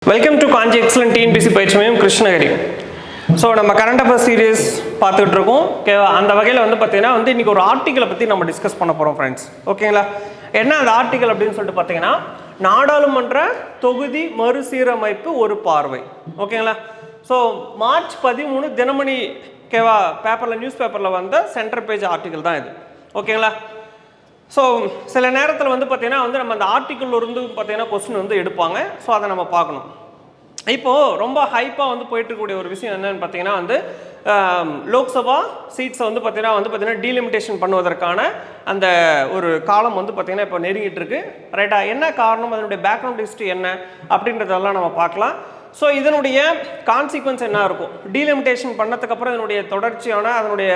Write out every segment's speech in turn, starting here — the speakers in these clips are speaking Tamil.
Welcome to Kanchi excellent TNPSC பயிற்சி மையம் கிருஷ்ணகிரி. ஸோ நம்ம கரண்ட் அஃபேர்ஸ் சீரீஸ் பார்த்துட்டு இருக்கோம். ஓகேவா? அந்த வகையில் பார்த்தீங்கன்னா இன்றைக்கி ஒரு ஆர்டிக்கலை பற்றி நம்ம டிஸ்கஸ் பண்ண போகிறோம் ஃப்ரெண்ட்ஸ். ஓகேங்களா? என்ன அந்த ஆர்டிக்கல் அப்படின்னு சொல்லிட்டு பார்த்தீங்கன்னா, நாடாளுமன்ற தொகுதி மறுசீரமைப்பு ஒரு பார்வை. ஓகேங்களா? ஸோ மார்ச் 13 தினமணி ஓகேவா பேப்பரில் நியூஸ் பேப்பரில் வந்த சென்டர் பேஜ் ஆர்டிக்கல் தான் இது. ஓகேங்களா? ஸோ சில நேரத்தில் பார்த்தீங்கன்னா நம்ம அந்த ஆர்டிக்கிள் இருந்து பார்த்தீங்கன்னா கொஸ்டின் எடுப்பாங்க. ஸோ அதை நம்ம பார்க்கணும். இப்போது ரொம்ப ஹைப்பாக போயிட்டுருக்கக்கூடிய ஒரு விஷயம் என்னென்னு பார்த்தீங்கன்னா லோக்சபா சீட்ஸை பார்த்தீங்கன்னா டீலிமிட்டேஷன் பண்ணுவதற்கான அந்த ஒரு காலம் பார்த்தீங்கன்னா இப்போ நெருங்கிட்டு இருக்கு. ரைட்டா? என்ன காரணம், அதனுடைய பேக்ரவுண்ட் ஹிஸ்ட்ரி என்ன அப்படின்றதெல்லாம் நம்ம பார்க்கலாம். ஸோ இதனுடைய கான்சிக்வன்ஸ் என்ன இருக்கும், டீலிமிட்டேஷன் பண்ணதுக்கப்புறம் இதனுடைய தொடர்ச்சியான அதனுடைய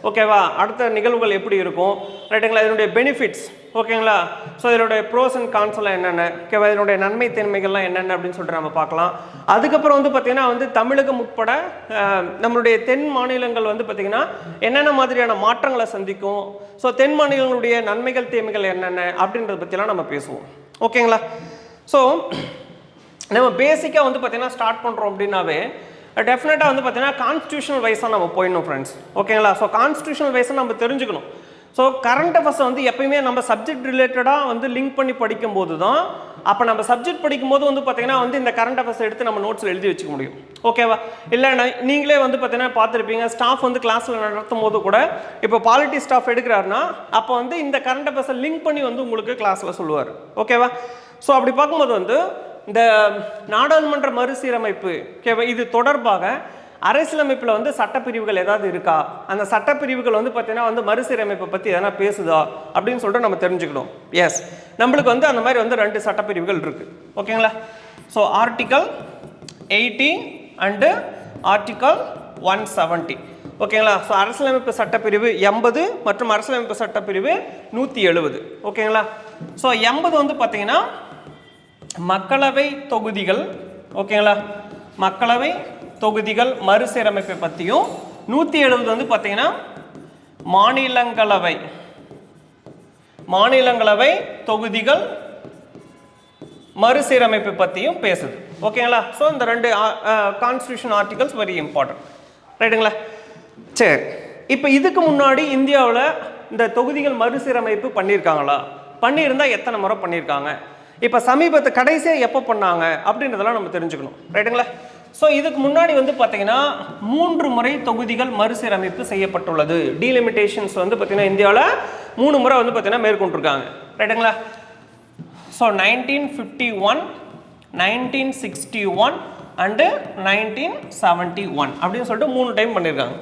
ஓகேவா அடுத்த நிகழ்வுகள் எப்படி இருக்கும், ரைட்டுங்களா? இதனுடைய பெனிஃபிட்ஸ் ஓகேங்களா? ஸோ இதனுடைய ப்ரோஸ் அண்ட் கான்ஸ் எல்லாம் என்னென்ன, ஓகேவா? இதனுடைய நன்மை தன்மைகள்லாம் என்னென்ன அப்படின்னு சொல்லிட்டு நம்ம பார்க்கலாம். அதுக்கப்புறம் பார்த்தீங்கன்னா தமிழகம் உட்பட நம்மளுடைய தென் மாநிலங்கள் பார்த்தீங்கன்னா என்னென்ன மாதிரியான மாற்றங்களை சந்திக்கும், ஸோ தென் மாநிலங்களுடைய நன்மைகள் தீமைகள் என்னென்ன அப்படின்றத பற்றிலாம் நம்ம பேசுவோம். ஓகேங்களா? ஸோ நம்ம பேசிக்காக பார்த்தீங்கன்னா ஸ்டார்ட் பண்ணுறோம் அப்படின்னாவே டெஃபினட்டாக பார்த்தீங்கன்னா கான்ஸ்டியூஷனல் வைஸாக நம்ம போயிடணும் ஃப்ரெண்ட்ஸ். ஓகேங்களா? ஸோ கான்ஸ்டியூஷனல் வைஸாக நம்ம தெரிஞ்சுக்கணும். ஸோ கரண்ட் அஃபேர்ஸை எப்பயுமே நம்ம சப்ஜெக்ட் ரிலேட்டடாக லிங்க் பண்ணி படிக்கும்போது தான், அப்போ நம்ம சப்ஜெக்ட் படிக்கும்போது பார்த்தீங்கன்னா இந்த கரண்ட் அஃபேர்ஸ் எடுத்து நம்ம நோட்ஸில் எழுதி வச்சுக்க முடியும். ஓகேவா? இல்லை நீங்களே பார்த்தீங்கன்னா பார்த்துருப்பீங்க, ஸ்டாஃப் கிளாஸில் நடத்தும் போது கூட இப்போ பாலிட்டி ஸ்டாஃப் எடுக்கிறாருன்னா அப்போ இந்த கரண்ட் அஃபேர்ஸை லிங்க் பண்ணி உங்களுக்கு கிளாஸில் சொல்லுவார். ஓகேவா? ஸோ அப்படி பார்க்கும்போது இந்த நாடாளுமன்ற மறுசீரமைப்பு இது தொடர்பாக அரசியலமைப்பில் சட்டப்பிரிவுகள் ஏதாவது இருக்கா, அந்த சட்டப்பிரிவுகள் பார்த்தீங்கன்னா மறுசீரமைப்பை பற்றி எதனா பேசுதா அப்படின்னு சொல்லிட்டு நம்ம தெரிஞ்சுக்கணும். எஸ், நம்மளுக்கு அந்த மாதிரி 2 சட்டப்பிரிவுகள் இருக்கு. ஓகேங்களா? So article 80 and article 170. ஓகேங்களா? ஸோ அரசியலமைப்பு சட்டப்பிரிவு 80 மற்றும் அரசியலமைப்பு சட்டப்பிரிவு 170. ஓகேங்களா? ஸோ 80 பார்த்தீங்கன்னா மக்களவை தொகுதிகள், ஓகேங்களா, மக்களவை தொகுதிகள் மறுசீரமைப்பை பற்றியும், 170 பார்த்தீங்கன்னா மாநிலங்களவை தொகுதிகள் மறுசீரமைப்பை பற்றியும் பேசுது. ஓகேங்களா? ஸோ இந்த 2 கான்ஸ்டியூஷன் ஆர்டிகல்ஸ் வெரி இம்பார்ட்டன்ட். ரைட்டுங்களா? சரி, இப்போ இதுக்கு முன்னாடி இந்தியாவில் இந்த தொகுதிகள் மறுசீரமைப்பு பண்ணியிருக்காங்களா, பண்ணியிருந்தால் எத்தனை முறை பண்ணியிருக்காங்க, இப்போ சமீபத்து கடைசியாக எப்போ பண்ணாங்க அப்படின்றதெல்லாம் நம்ம தெரிஞ்சுக்கணும். ரைட்டுங்களா? ஸோ இதுக்கு முன்னாடி பார்த்தீங்கன்னா 3 முறை தொகுதிகள் மறுசீரமைப்பு செய்யப்பட்டுள்ளது. டீலிமிட்டேஷன்ஸ் பார்த்தீங்கன்னா இந்தியாவில் 3 முறை பார்த்தீங்கன்னா மேற்கொண்டிருக்காங்க. ரைட்டுங்களா? ஸோ 1951, 1961 அண்டு 1971 அப்படின்னு சொல்லிட்டு 3 டைம் பண்ணியிருக்காங்க.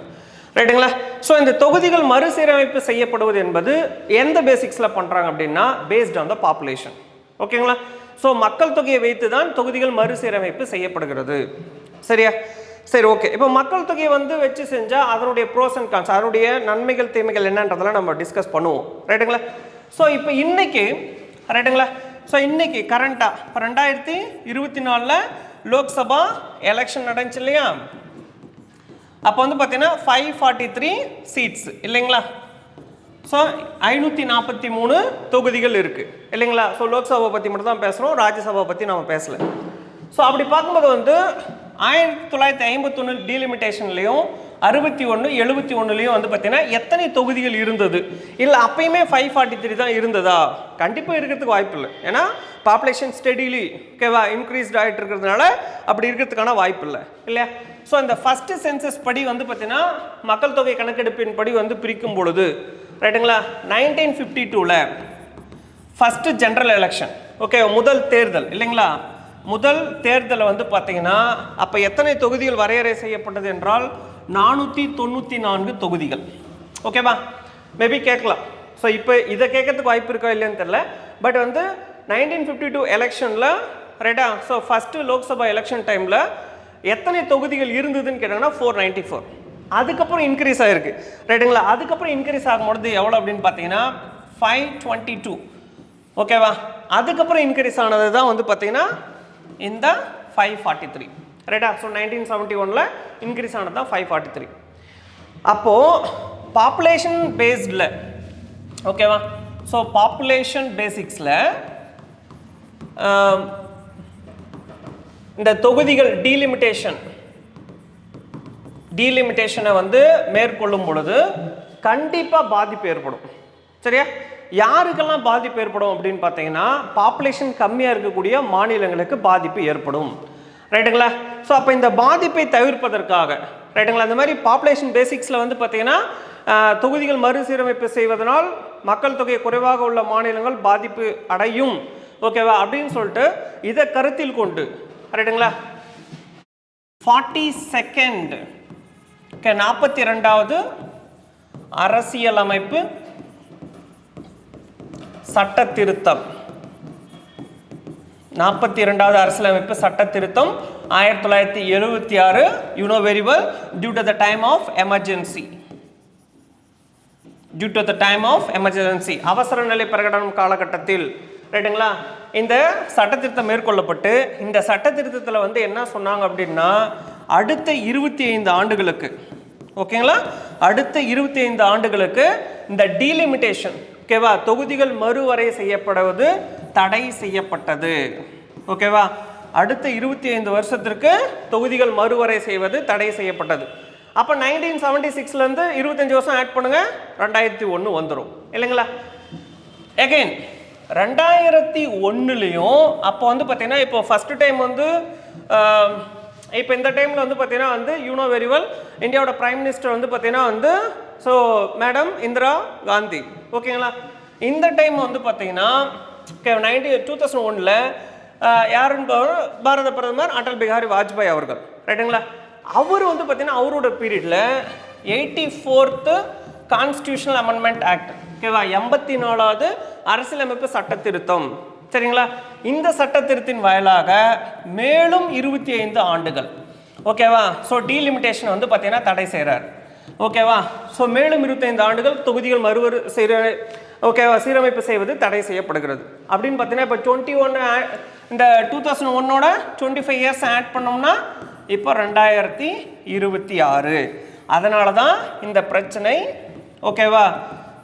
ரைட்டுங்களா? ஸோ இந்த தொகுதிகள் மறுசீரமைப்பு செய்யப்படுவது என்பது எந்த பேசிக்ஸில் பண்ணுறாங்க அப்படின்னா பேஸ்ட் ஆன் த பாப்புலேஷன். ஓகேங்களா? ஸோ மக்கள் தொகையை வைத்து தான் தொகுதிகள் மறுசீரமைப்பு செய்யப்படுகிறது. சரியா? சரி, ஓகே. இப்போ மக்கள் தொகையை வச்சு செஞ்சால் அதனுடைய ப்ரோஸ் அண்ட் கான்ஸ், அதனுடைய நன்மைகள் தீமைகள் என்னன்றதெல்லாம் நம்ம டிஸ்கஸ் பண்ணுவோம். ரைட்டுங்களா? ஸோ இப்போ இன்னைக்கு ரைட்டுங்களா? ஸோ இன்னைக்கு கரண்டாக இப்போ 2024 லோக்சபா எலெக்ஷன் நடந்துச்சு இல்லையா? அப்போ பார்த்தீங்கன்னா 543 சீட்ஸ் இல்லைங்களா? ஸோ 543 தொகுதிகள் இருக்குது இல்லைங்களா? ஸோ லோக்சபா பற்றி மட்டும் தான் பேசுகிறோம், ராஜ்யசபா பற்றி நம்ம பேசலை. ஸோ அப்படி பார்க்கும்போது 1951 டீலிமிட்டேஷன்லையும் 61, 71லையும் பார்த்தீங்கன்னா எத்தனை தொகுதிகள் இருந்தது, இல்லை அப்பயுமே 543 தான் இருந்ததா? கண்டிப்பாக இருக்கிறதுக்கு வாய்ப்பு இல்லை. ஏன்னா பாப்புலேஷன் ஸ்டெடிலி ஓகேவா இன்க்ரீஸ்ட் ஆகிட்டு இருக்கிறதுனால அப்படி இருக்கிறதுக்கான வாய்ப்பு இல்லை இல்லையா? ஸோ இந்த ஃபஸ்ட்டு சென்சஸ் படி பார்த்தீங்கன்னா மக்கள் தொகை கணக்கெடுப்பின் படி பிரிக்கும் பொழுது ரைட்டுங்களா 1952ல் ஃபஸ்ட்டு ஜென்ரல் எலெக்ஷன், ஓகே, முதல் தேர்தல் இல்லைங்களா? முதல் தேர்தலை பார்த்தீங்கன்னா அப்போ எத்தனை தொகுதிகள் வரையறை செய்யப்பட்டது என்றால் 494 தொகுதிகள். ஓகேவா? மேபி கேட்கலாம். ஸோ இப்போ இதை கேட்கறதுக்கு வாய்ப்பு இருக்கா இல்லைன்னு தெரியல. பட் 1952 எலெக்ஷனில் ரைட்டா? ஸோ ஃபஸ்ட்டு லோக்சபா எலெக்ஷன் டைமில் எத்தனை தொகுதிகள் இருந்ததுன்னு கேட்டாங்கன்னா 494. அதுக்கப்புறம் இன்க்ரீஸ் ஆகிருக்கு. ரைட்டுங்களா? அதுக்கப்புறம் இன்க்ரீஸ் ஆகும்பொழுது எவ்வளோ அப்படின்னு பார்த்தீங்கன்னா 522. ஓகேவா? அதுக்கப்புறம் இன்க்ரீஸ் ஆனது தான் பார்த்தீங்கன்னா இந்த 543. ரைட்டா? ஸோ 1971ல் இன்க்ரீஸ் ஆனது தான் 543. அப்போது பாப்புலேஷன் பேஸ்டில் ஓகேவா? ஸோ பாப்புலேஷன் பேசிக்ஸில் இந்த தொகுதிகள் டீலிமிட்டேஷனை வந்து மேற்கொள்ளும் பொழுது கண்டிப்பாக பாதிப்பு ஏற்படும். சரியா? யாருக்கெல்லாம் பாதிப்பு ஏற்படும் அப்படின்னு பார்த்தீங்கன்னா பாப்புலேஷன் கம்மியாக இருக்கக்கூடிய மாநிலங்களுக்கு பாதிப்பு ஏற்படும். ரைட்டுங்களா? ஸோ அப்போ இந்த பாதிப்பை தவிர்ப்பதற்காக ரைட்டுங்களா, இந்த மாதிரி பாப்புலேஷன் பேசிக்ஸில் வந்து பார்த்தீங்கன்னா தொகுதிகள் மறுசீரமைப்பு செய்வதனால் மக்கள் தொகை குறைவாக உள்ள மாநிலங்கள் பாதிப்பு அடையும். ஓகேவா? அப்படின்னு சொல்லிட்டு இதை கருத்தில் கொண்டு ரைட்டுங்களா 42nd 42வது அரசியலமைப்பு சட்ட திருத்தம் 42வது அரசியலமைப்பு சட்ட திருத்தம் 1976 you know very well due to the time of emergency அவசர நிலை பிரகடனம் காலகட்டத்தில் ரைட்டுங்களா இந்த சட்ட திருத்தம் மேற்கொள்ளப்பட்டு இந்த சட்ட திருத்தத்தில் வந்து என்ன சொன்னாங்க அப்படின்னா அடுத்த 25 ஆண்டுகளுக்கு ஓகேங்களா அடுத்த 25 ஆண்டுகளுக்கு இந்த டீலிமிட்டேஷன் ஓகேவா தொகுதிகள் மறுவரை செய்யப்படுவது தடை செய்யப்பட்டது. ஓகேவா? அடுத்த 25 வருஷத்திற்கு தொகுதிகள் மறுவரை செய்வது தடை செய்யப்பட்டது. அப்போ 1976லேருந்து 25 வருஷம் ஆட் பண்ணுங்க 2001 வந்துடும் இல்லைங்களா? எகைன் 2001லையும் அப்போ வந்து பார்த்தீங்கன்னா இப்போ ஃபர்ஸ்ட் டைம் வந்து இப்போ இந்த டைமில் வந்து பார்த்தீங்கன்னா வந்து யூனோ வெரி வெல் இந்தியாவோட பிரைம் மினிஸ்டர் வந்து பார்த்தீங்கன்னா வந்து ஸோ மேடம் இந்திரா காந்தி. ஓகேங்களா? இந்த டைம் வந்து பார்த்தீங்கன்னா 2001ல் யாருன்னு பாரத பிரதமர் அடல் பிகாரி வாஜ்பாய் அவர்கள் ரைட்டுங்களா அவர் வந்து பார்த்தீங்கன்னா அவரோட பீரியடில் 84th கான்ஸ்டியூஷனல் அமெண்ட்மெண்ட் ஆக்ட் ஓகேவா 84வது அரசியலமைப்பு சட்ட திருத்தம் சரிங்களா இந்த சட்ட திருத்தின் வாயிலாக மேலும் 25 ஆண்டுகள் ஓகேவா ஸோ டீலிமிட்டேஷன் வந்து பார்த்தீங்கன்னா தடை செய்கிறார். ஓகேவா ஸோ மேலும் 25 ஆண்டுகள் தொகுதிகள் ஓகேவா சீரமைப்பு செய்வது தடை செய்யப்படுகிறது. அப்படின்னு பார்த்தீங்கன்னா இப்போ 21 இந்த 2001ஓட 25 இயர்ஸ் ஆட் பண்ணோம்னா இப்போ 2026 அதனால தான் இந்த பிரச்சனை ஓகேவா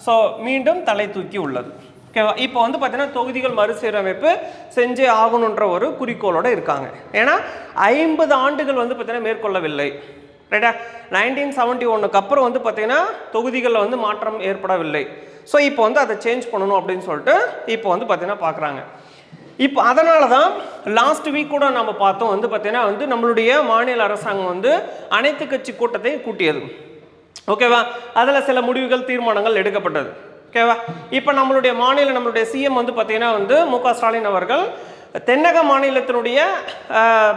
ஸோ மீண்டும் தலை தூக்கி உள்ளது. ஓகேவா இப்போ வந்து பார்த்தீங்கன்னா தொகுதிகள் மறுசீரமைப்பு செஞ்சே ஆகணுன்ற ஒரு குறிக்கோளோடு இருக்காங்க. ஏன்னா 50 ஆண்டுகள் வந்து பார்த்தீங்கன்னா மேற்கொள்ளவில்லை ரைட்டா 1971க்கு அப்புறம் வந்து பார்த்தீங்கன்னா தொகுதிகளில் வந்து மாற்றம் ஏற்படவில்லை. ஸோ இப்போ வந்து அதை சேஞ்ச் பண்ணணும் அப்படின்னு சொல்லிட்டு இப்போ வந்து பார்த்தீங்கன்னா பார்க்குறாங்க. இப்போ அதனால தான் லாஸ்ட் வீக் கூட நம்ம பார்த்தோம் வந்து பார்த்தீங்கன்னா வந்து நம்மளுடைய மாநில அரசாங்கம் வந்து அனைத்து கட்சி கூட்டத்தை கூட்டியது. ஓகேவா அதில் சில முடிவுகள் தீர்மானங்கள் எடுக்கப்பட்டது. ஓகேவா இப்போ நம்மளுடைய சிஎம் வந்து பார்த்தீங்கன்னா வந்து மு.க. ஸ்டாலின் அவர்கள் தென்னக மாநிலத்தினுடைய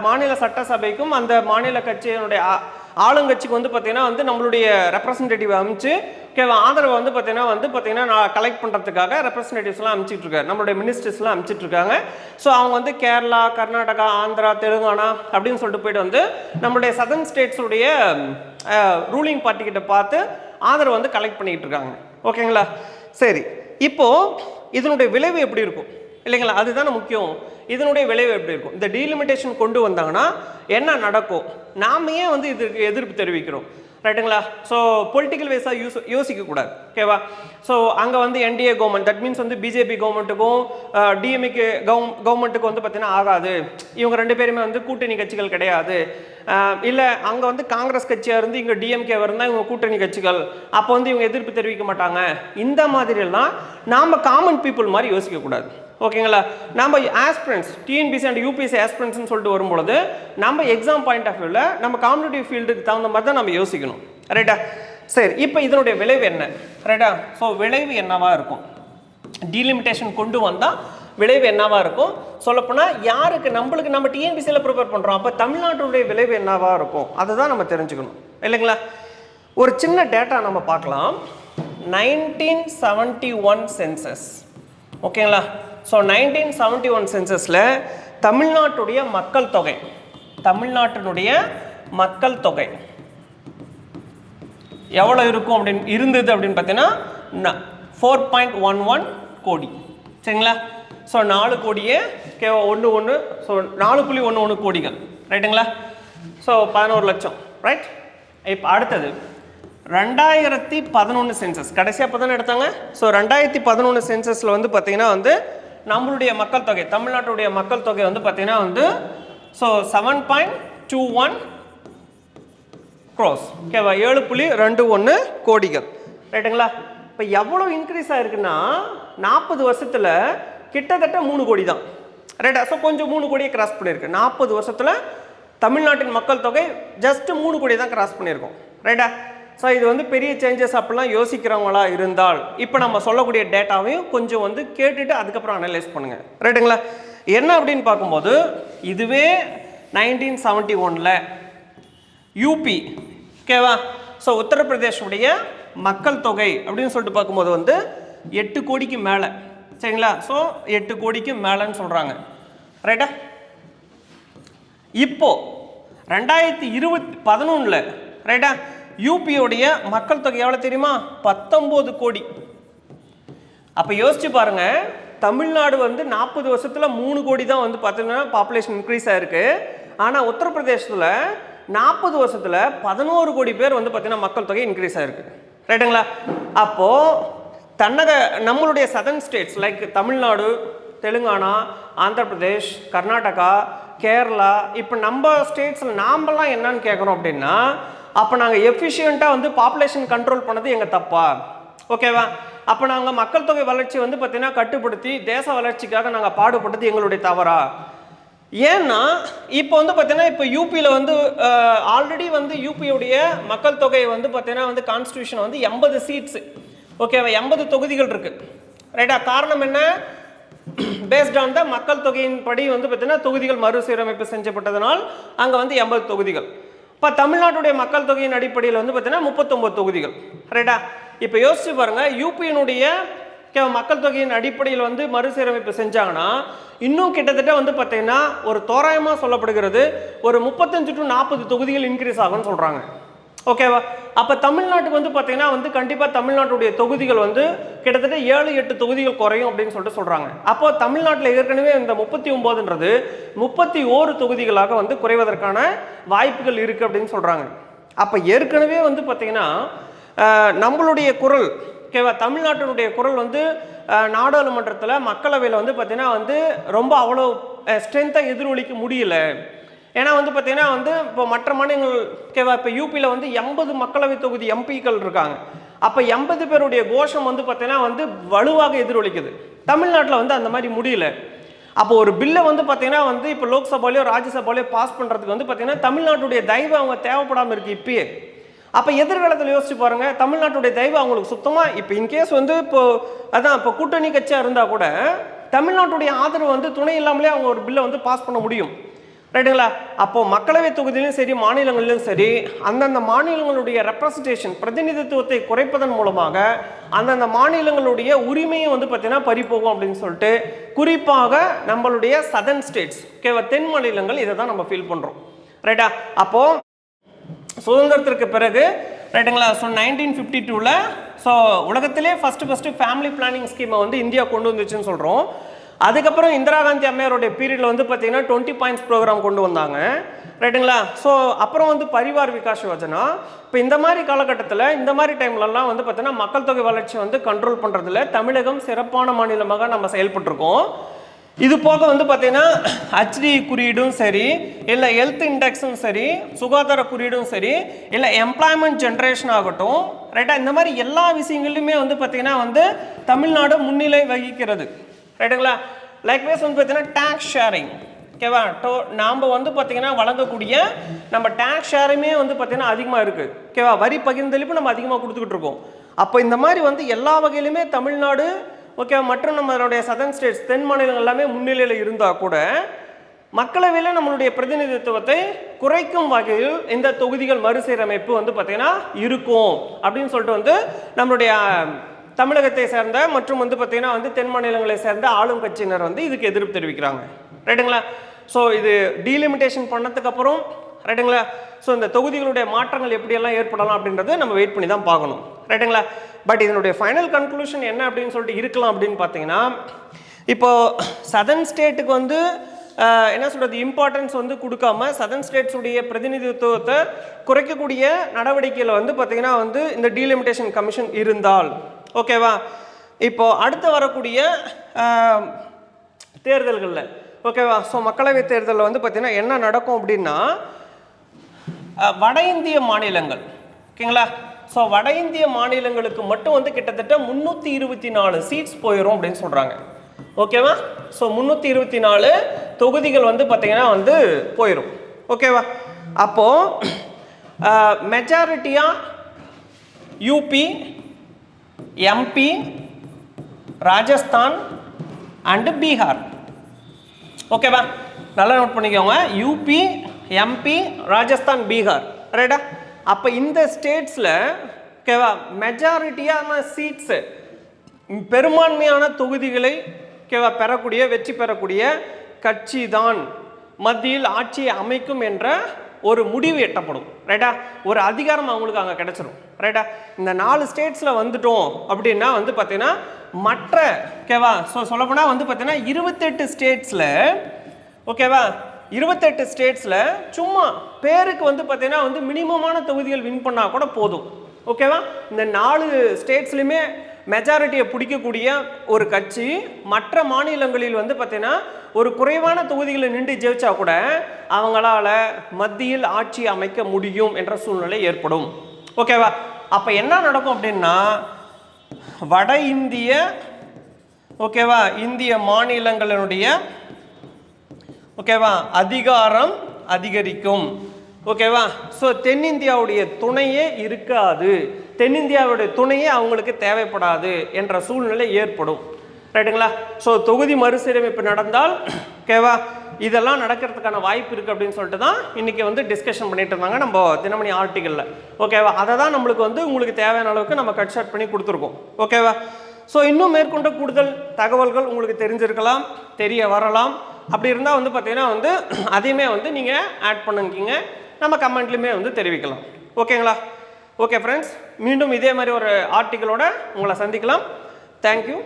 மாநில சட்டசபைக்கும் அந்த மாநில கட்சியினுடைய ஆளுங்கட்சிக்கு வந்து பார்த்தீங்கன்னா வந்து நம்மளுடைய ரெப்ரசன்டேட்டிவ் அமைச்சு ஓகேவா ஆதரவை வந்து பார்த்தீங்கன்னா நான் கலெக்ட் பண்ணுறதுக்காக ரெப்ரசன்டேட்டிவ்ஸ்லாம் அனுப்பிச்சிட்டு இருக்காரு நம்மளுடைய மினிஸ்டர்ஸ்லாம் அனுப்பிச்சிட்டு இருக்காங்க. ஸோ அவங்க வந்து கேரளா கர்நாடகா ஆந்திரா தெலுங்கானா அப்படின்னு சொல்லிட்டு போயிட்டு வந்து நம்மளுடைய சதர்ன் ஸ்டேட்ஸுடைய ரூலிங் பார்ட்டிக்கிட்ட பார்த்து ஆதரவை வந்து கலெக்ட் பண்ணிக்கிட்டு இருக்காங்க. ஓகேங்களா சரி இப்போது இதனுடைய விளைவு எப்படி இருக்கும் இல்லைங்களா அதுதானே முக்கியம். இதனுடைய விளைவு எப்படி இருக்கும் இந்த டீலிமிட்டேஷன் கொண்டு வந்தாங்கன்னா என்ன நடக்கும் நாம ஏன் வந்து இதுக்கு எதிர்ப்பு தெரிவிக்கிறோம் ரைட்டுங்களா. ஸோ பொலிட்டிக்கல் வைஸாக யோசிக்கக்கூடாது. ஓகேவா ஸோ அங்கே வந்து என்டிஏ கவர்மெண்ட் தட் மீன்ஸ் வந்து பிஜேபி கவர்மெண்ட்டுக்கும் டிஎம்ஏக்கு கவர்மெண்ட்டுக்கு வந்து பார்த்தீங்கன்னா ஆகாது இவங்க ரெண்டு பேருமே வந்து கூட்டணி கட்சிகள் கிடையாது இல்லை அங்கே வந்து காங்கிரஸ் கட்சியாக இருந்து இங்கே டிஎம்கே இருந்தால் இவங்க கூட்டணி கட்சிகள் அப்போ வந்து இவங்க எதிர்ப்பு தெரிவிக்க மாட்டாங்க இந்த மாதிரியெல்லாம் நாம் காமன் பீப்புள் மாதிரி யோசிக்கக்கூடாது. ஓகேங்களா நம்ம ஆஸ்பிரன்ஸ் டிஎன்பிசி அண்ட் யூபிஎஸ்சி ஆஸ்பிரன்ஸ்னு சொல்லிட்டு வரும்பொழுது நம்ம எக்ஸாம் பாயிண்ட் ஆஃப் வியூவில் நம்ம காம்படிட்டிவ் ஃபீல்டுக்கு தகுந்த மாதிரி தான் நம்ம யோசிக்கணும் ரைட்டா. சரி இப்போ இதனுடைய விளைவு என்ன ரைட்டா. ஸோ விளைவு என்னவா இருக்கும் டீலிமிட்டேஷன் கொண்டு வந்தால் விளைவு என்னவா இருக்கும் சொல்லப்போனால் யாருக்கு நம்ம டிஎன்பிசியில் ப்ரிப்பேர் பண்ணுறோம் அப்போ தமிழ்நாட்டுடைய விளைவு என்னவா இருக்கும் அதை தான் நம்ம தெரிஞ்சுக்கணும் இல்லைங்களா. ஒரு சின்ன டேட்டா நம்ம பார்க்கலாம் 1971 சென்சஸ் ஓகேங்களா. ஸோ 1971 சென்சஸில் தமிழ்நாட்டினுடைய மக்கள் தொகை எவ்வளோ இருக்கும் இருந்தது அப்படின்னு பார்த்தீங்கன்னா 4.11 கோடி சரிங்களா. ஸோ 4 கோடியே 1 ஸோ 4.11 கோடிகள் ரைட்டுங்களா. ஸோ 11 லட்சம் ரைட். இப்போ அடுத்தது 2011 சென்சஸ் கடைசியாக இப்போ தானே எடுத்தாங்க. ஸோ 2011 சென்சஸில் வந்து பார்த்தீங்கன்னா வந்து நம்மளுடைய மக்கள் தொகை தமிழ்நாட்டுடைய மக்கள் தொகை வந்து பார்த்தீங்கன்னா வந்து ஸோ 7.21 crores. ஓகேவா, 7.21 கோடிகள். ரைட்டுங்களா? இப்போ எவ்வளோ இன்க்ரீஸ் ஆயிருக்குன்னா 40 வருஷத்தில் கிட்டத்தட்ட 3 கோடி தான். ரைட்டா? ஸோ கொஞ்சம் 3 கோடியை கிராஸ் பண்ணியிருக்கு. 40 வருஷத்தில் தமிழ்நாட்டின் மக்கள் தொகை ஜஸ்ட் 3 கோடி தான் கிராஸ் பண்ணியிருக்கோம். ரைட்டா? ஸோ இது வந்து பெரிய சேஞ்சஸ் அப்படிலாம் யோசிக்கிறவங்களா இருந்தால் இப்போ நம்ம சொல்லக்கூடிய டேட்டாவையும் கொஞ்சம் வந்து கேட்டுட்டு அதுக்கப்புறம் அனலைஸ் பண்ணுங்கள். ரைட்டுங்களா? என்ன அப்படின்னு பார்க்கும்போது இதுவே 1971 யூபி, ஓகேவா, ஸோ உத்தரப்பிரதேஷுடைய மக்கள் தொகை அப்படின்னு சொல்லிட்டு பார்க்கும்போது வந்து 8 கோடிக்கு மேலே. சரிங்களா? ஸோ 8 கோடிக்கு மேலேன்னு சொல்கிறாங்க. ரைட்டா? இப்போ 2011 ரைட்டா யூபியோடைய மக்கள் தொகை எவ்வளோ தெரியுமா? 19 கோடி. அப்போ யோசிச்சு பாருங்க, தமிழ்நாடு வந்து 40 வருஷத்தில் 3 கோடி தான் வந்து பார்த்தீங்கன்னா பாப்புலேஷன் இன்க்ரீஸ் ஆயிருக்கு. ஆனால் உத்தரப்பிரதேசத்தில் 40 வருஷத்தில் 11 கோடி பேர் வந்து பார்த்தீங்கன்னா மக்கள் தொகை இன்க்ரீஸ் ஆயிருக்கு. ரைட்டுங்களா? அப்போது நம்மளுடைய southern states like Tamil Nadu, Telangana, Andhra Pradesh, Karnataka, Kerala, இப்போ நம்ம ஸ்டேட்ஸில் நாமெல்லாம் என்னன்னு கேட்குறோம் அப்படின்னா, அப்போ நாங்கள் எஃபிஷியண்ட்டாக வந்து பாப்புலேஷன் கண்ட்ரோல் பண்ணது எங்கள் தப்பா? ஓகேவா? அப்போ நாங்கள் மக்கள் தொகை வளர்ச்சி வந்து பார்த்தீங்கன்னா கட்டுப்படுத்தி தேச வளர்ச்சிக்காக நாங்கள் பாடுபட்டது எங்களுடைய தவறா? ஏன்னா இப்போ வந்து பார்த்தீங்கன்னா இப்போ யூபியில் வந்து ஆல்ரெடி வந்து யூபியோடைய மக்கள் தொகை வந்து பார்த்தீங்கன்னா வந்து கான்ஸ்டியூஷன் வந்து 80 சீட்ஸு, ஓகேவா, 80 தொகுதிகள் இருக்குது. ரைட்டா? காரணம் என்ன? பேஸ்ட் ஆன் த மக்கள் தொகையின் படி வந்து பார்த்தீங்கன்னா தொகுதிகள் மறுசீரமைப்பு செஞ்சப்பட்டதனால் அங்கே வந்து 80 தொகுதிகள். இப்போ தமிழ்நாட்டுடைய மக்கள் தொகையின் அடிப்படையில் வந்து பார்த்தீங்கன்னா 39 தொகுதிகள். ரைட்டா? இப்போ யோசிச்சு பாருங்க, யூபியினுடைய மக்கள் தொகையின் அடிப்படையில் வந்து மறுசீரமைப்பு செஞ்சாங்கன்னா இன்னும் கிட்டத்தட்ட வந்து பார்த்தீங்கன்னா ஒரு தோராயமாக சொல்லப்படுகிறது ஒரு 35 to 40 தொகுதிகள் இன்க்ரீஸ் ஆகும்னு சொல்கிறாங்க. ஓகேவா? அப்போ தமிழ்நாட்டுக்கு வந்து பார்த்தீங்கன்னா வந்து கண்டிப்பாக தமிழ்நாட்டுடைய தொகுதிகள் வந்து கிட்டத்தட்ட 7-8 தொகுதிகள் குறையும் அப்படின்னு சொல்லிட்டு சொல்கிறாங்க. அப்போ தமிழ்நாட்டில் ஏற்கனவே இந்த 39ன்றது 31 தொகுதிகளாக வந்து குறைவதற்கான வாய்ப்புகள் இருக்குது அப்படின்னு சொல்கிறாங்க. அப்போ ஏற்கனவே வந்து பார்த்தீங்கன்னா நம்மளுடைய குரல், ஓகேவா, தமிழ்நாட்டினுடைய குரல் வந்து நாடாளுமன்றத்தில் மக்களவையில் வந்து பார்த்தீங்கன்னா வந்து ரொம்ப அவ்வளோ ஸ்ட்ரென்த்தாக எதிரொலிக்க முடியல. ஏன்னா வந்து பார்த்தீங்கன்னா வந்து இப்போ மற்ற மாநிலங்கள், ஓகேவா, இப்போ யூபியில் வந்து 80 மக்களவை தொகுதி எம்பிக்கள் இருக்காங்க. அப்போ 80 பேருடைய கோஷம் வந்து பார்த்தீங்கன்னா வந்து வலுவாக எதிரொலிக்குது. தமிழ்நாட்டில் வந்து அந்த மாதிரி முடியல. அப்போ ஒரு பில்லை வந்து பார்த்தீங்கன்னா வந்து இப்போ லோக்சபாலையோ ராஜ்யசபாலையோ பாஸ் பண்ணுறதுக்கு வந்து பார்த்தீங்கன்னா தமிழ்நாட்டுடைய தயவு அவங்க தேவைப்படாமல் இருக்குது இப்பயே. அப்போ எதிர்காலத்தில் யோசிச்சு பாருங்கள், தமிழ்நாட்டுடைய தயவு அவங்களுக்கு சுத்தமாக இப்போ இன்கேஸ் வந்து இப்போ கூட்டணி கட்சியாக இருந்தால் கூட தமிழ்நாட்டுடைய ஆதரவு வந்து துணை இல்லாமலே அவங்க ஒரு பில்லை வந்து பாஸ் பண்ண முடியும். ரைட்டுங்களா? அப்போது மக்களவை தொகுதியிலும் சரி மாநிலங்களிலும் சரி அந்தந்த மாநிலங்களுடைய ரெப்ரசன்டேஷன் பிரதிநிதித்துவத்தை குறைப்பதன் மூலமாக அந்தந்த மாநிலங்களுடைய உரிமையை வந்து பார்த்தீங்கன்னா பறிப்போகும் அப்படின்னு சொல்லிட்டு குறிப்பாக நம்மளுடைய சதர்ன் ஸ்டேட்ஸ், ஓகேவா, தென் மாநிலங்கள் இதை தான் நம்ம ஃபீல் பண்ணுறோம். ரைட்டா? அப்போது சுதந்திரத்திற்கு பிறகு, ரைட்டுங்களா, ஸோ 1952 ஸோ உலகத்திலே ஃபஸ்ட்டு ஃபேமிலி பிளானிங் ஸ்கீமை வந்து இந்தியா கொண்டு வந்துச்சுன்னு சொல்கிறோம். அதுக்கப்புறம் இந்திரா காந்தி அம்மையாருடைய பீரியடில் வந்து பார்த்தீங்கன்னா 20 பாயிண்ட்ஸ் ப்ரோக்ராம் கொண்டு வந்தாங்க. ரைட்டுங்களா? ஸோ அப்புறம் வந்து பரிவார் விகாஸ் யோஜனா. இப்போ இந்த மாதிரி காலகட்டத்தில் இந்த மாதிரி டைம்லலாம் வந்து பார்த்தீங்கன்னா மக்கள் தொகை வளர்ச்சி வந்து கண்ட்ரோல் பண்ணுறதுல தமிழகம் சிறப்பான மாநிலமாக நம்ம செயல்பட்டுருக்கோம். இது போக வந்து பார்த்தீங்கன்னா ஹெச்டி குறியீடும் சரி, இல்லை ஹெல்த் இண்டெக்ஸும் சரி, சுகாதார குறியீடும் சரி, இல்லை எம்ப்ளாய்மெண்ட் ஜென்ரேஷன் ஆகட்டும், ரைட்டா, இந்த மாதிரி எல்லா விஷயங்கள்லையுமே வந்து பார்த்தீங்கன்னா வந்து தமிழ்நாடு முன்னிலை வகிக்கிறது. ரைட்டுங்களா? லைக்வைஸ் வந்து பார்த்தீங்கன்னா டேக்ஸ் ஷேரிங், ஓகேவா, நாம் வந்து பார்த்தீங்கன்னா வழங்கக்கூடிய நம்ம டேக்ஸ் ஷேருமே வந்து பார்த்தீங்கன்னா அதிகமாக இருக்குது. ஓகேவா? வரி பகிர்ந்தளிப்பு நம்ம அதிகமாக கொடுத்துக்கிட்டு இருக்கோம். அப்போ இந்த மாதிரி வந்து எல்லா வகையிலுமே தமிழ்நாடு, ஓகே, மற்றும் நம்மளுடைய சதர்ன் ஸ்டேட்ஸ் தென் மாநிலங்கள் எல்லாமே முன்னிலையில் இருந்தால் கூட மக்களவையில் நம்மளுடைய பிரதிநிதித்துவத்தை குறைக்கும் வகையில் இந்த தொகுதிகள் மறுசீரமைப்பு வந்து பார்த்தீங்கன்னா இருக்கும் அப்படின்னு சொல்லிட்டு வந்து நம்மளுடைய தமிழகத்தை சேர்ந்த மற்றும் வந்து பார்த்தீங்கன்னா வந்து தென் மாநிலங்களை சேர்ந்த ஆளும் கட்சியினர் வந்து இதுக்கு எதிர்ப்பு தெரிவிக்கிறாங்க. ரைட்டுங்களா? ஸோ இது டீலிமிட்டேஷன் பண்ணதுக்கு அப்புறம், ரைட்டுங்களா, ஸோ இந்த தொகுதிகளுடைய மாற்றங்கள் எப்படியெல்லாம் ஏற்படலாம் அப்படின்றத நம்ம வெயிட் பண்ணி தான் பார்க்கணும். ரைட்டுங்களா? பட் இதனுடைய ஃபைனல் கன்க்ளூஷன் என்ன அப்படின்னு சொல்லிட்டு இருக்கலாம் அப்படின்னு பார்த்தீங்கன்னா, இப்போது சதர்ன் ஸ்டேட்டுக்கு வந்து என்ன சொல்கிறது இம்பார்ட்டன்ஸ் வந்து கொடுக்காம சதர்ன் ஸ்டேட்ஸுடைய பிரதிநிதித்துவத்தை குறைக்கக்கூடிய நடவடிக்கையில் வந்து பார்த்திங்கன்னா வந்து இந்த டீலிமிட்டேஷன் கமிஷன் இருந்தால், ஓகேவா, இப்போது அடுத்து வரக்கூடிய தேர்தல்களில் ஓகேவா? ஸோ மக்களவைத் தேர்தலில் வந்து பார்த்தீங்கன்னா என்ன நடக்கும் அப்படின்னா வட இந்திய மாநிலங்கள், ஓகேங்களா? ஸோ வட இந்திய மாநிலங்களுக்கு மட்டும் வந்து கிட்டத்தட்ட 324 சீட்ஸ் போயிடும் அப்படின்னு சொல்கிறாங்க. ஓகேவா? ஸோ 324 தொகுதிகள் வந்து பார்த்தீங்கன்னா வந்து போயிடும். ஓகேவா? அப்போது மெஜாரிட்டியாக UP, MP, Rajasthan and Bihar. ஓகேவா? நல்லா நோட் பண்ணிக்கோங்க. UP, MP, Rajasthan, Bihar. ரைட்டா? அப்போ இந்த ஸ்டேட்ஸில் ஓகேவா மெஜாரிட்டியான சீட்ஸு, பெரும்பான்மையான தொகுதிகளை ஓகேவா பெறக்கூடிய, வெற்றி பெறக்கூடிய கட்சி தான் மத்தியில் ஆட்சியை அமைக்கும் என்ற ஒரு முடிவு எட்டப்படும். ரைட்டா? ஒரு அதிகாரம் அவங்களுக்கு அங்கே கிடைச்சிடும். ரைட்டா? இந்த 4 ஸ்டேட்ஸில் வந்துட்டோம் அப்படின்னா வந்து பார்த்தீங்கன்னா மற்ற ஓகேவா ஸோ சொல்லப்போனால் வந்து பார்த்தீங்கன்னா 28 ஸ்டேட்ஸில் ஓகேவா 28 ஸ்டேட்ஸில் சும்மா பேருக்கு வந்து பார்த்தீங்கன்னா வந்து மினிமமான தொகுதிகள் வின் பண்ணால் கூட போதும். ஓகேவா? இந்த 4 ஸ்டேட்ஸ்லையுமே மெஜாரிட்டியை பிடிக்கக்கூடிய ஒரு கட்சி மற்ற மாநிலங்களில் வந்து பார்த்தீங்கன்னா ஒரு குறைவான தொகுதிகளை நின்று ஜெயிச்சா கூட அவங்களால மத்தியில் ஆட்சி அமைக்க முடியும் என்ற சூழ்நிலை ஏற்படும். ஓகேவா? அப்போ என்ன நடக்கும் அப்படின்னா வட இந்திய ஓகேவா இந்திய மாநிலங்களினுடைய ஓகேவா அதிகாரம் அதிகரிக்கும். ஓகேவா? ஸோ தென்னிந்தியாவுடைய துணையே இருக்காது, தென்னிந்தியாவுடைய துணையே அவங்களுக்கு தேவைப்படாது என்ற சூழ்நிலை ஏற்படும். ரைட்டுங்களா? ஸோ தொகுதி மறுசீரமைப்பு நடந்தால் ஓகேவா இதெல்லாம் நடக்கிறதுக்கான வாய்ப்பு இருக்குது அப்படின்னு சொல்லிட்டு தான் இன்றைக்கி வந்து டிஸ்கஷன் பண்ணிட்டு இருந்தாங்க நம்ம தினமணி ஆர்டிக்கலில். ஓகேவா? அதை தான் நம்மளுக்கு வந்து உங்களுக்கு தேவையான அளவுக்கு நம்ம கட் ஷார்ட் பண்ணி கொடுத்துருக்கோம். ஓகேவா? ஸோ இன்னும் மேற்கொண்ட கூடுதல் தகவல்கள் உங்களுக்கு தெரிஞ்சிருக்கலாம், தெரிய வரலாம். அப்படி இருந்தால் வந்து பார்த்தீங்கன்னா வந்து அதையுமே வந்து நீங்கள் ஆட் பண்ணிக்கிங்க, நம்ம கமெண்ட்லையுமே வந்து தெரிவிக்கலாம். ஓகேங்களா? ஓகே ஃப்ரெண்ட்ஸ், மீண்டும் இதே மாதிரி ஒரு ஆர்டிக்கலோட உங்களை சந்திக்கலாம். தேங்க்யூ.